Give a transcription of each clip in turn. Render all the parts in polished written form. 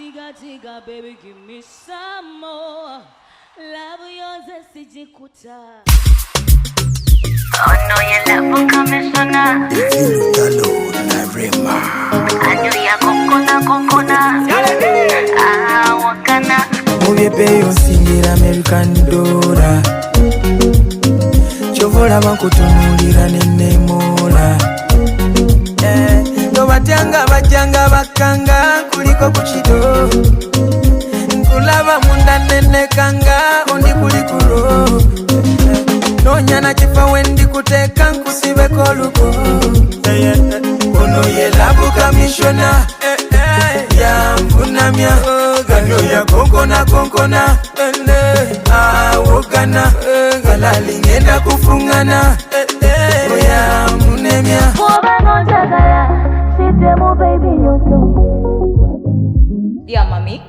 Tiga tiga baby give me some more. Love yours sijikuta. Oh no, you love commissioner. Yalo na rema. Anyo ya kokona. Ah, wakana. Mubebe yosingira American dollar. Chovola bankutunulira nenemola. No batanga bajanga bakanga kuliko kuchido. Nkulaba munda nene kanga ondi kulikuro. Nonyana chifa wendi kuteka nkusibe koluko. Ono ye labu kamishona. Ya mfunamia Gano ya konkona Awogana Galali ngenda kufungana Oya munemia Dear mommy,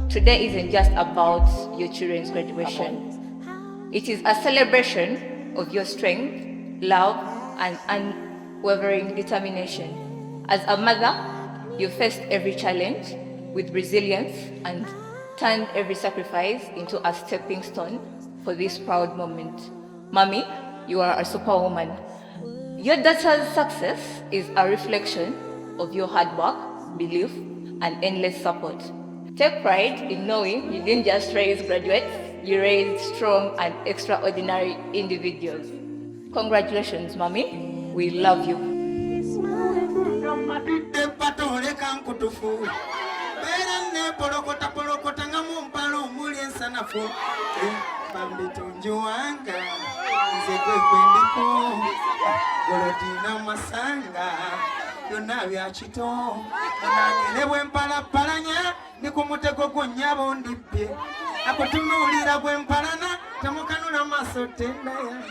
today isn't just about your children's graduation. It is a celebration of your strength, love, and unwavering determination. As a mother, you faced every challenge with resilience and turned every sacrifice into a stepping stone for this proud moment. Mommy, you are a superwoman. Your daughter's success is a reflection of your hard work, belief, and endless support. Take pride in knowing you didn't just raise graduates, you raised strong and extraordinary individuals. Congratulations, Mommy. We love you. Yonavya chito Onanyelewe mpala palanya Nikumuteko kunyabo ndipye Akutunulira kwe mpalana Tamukanula maso tenda ya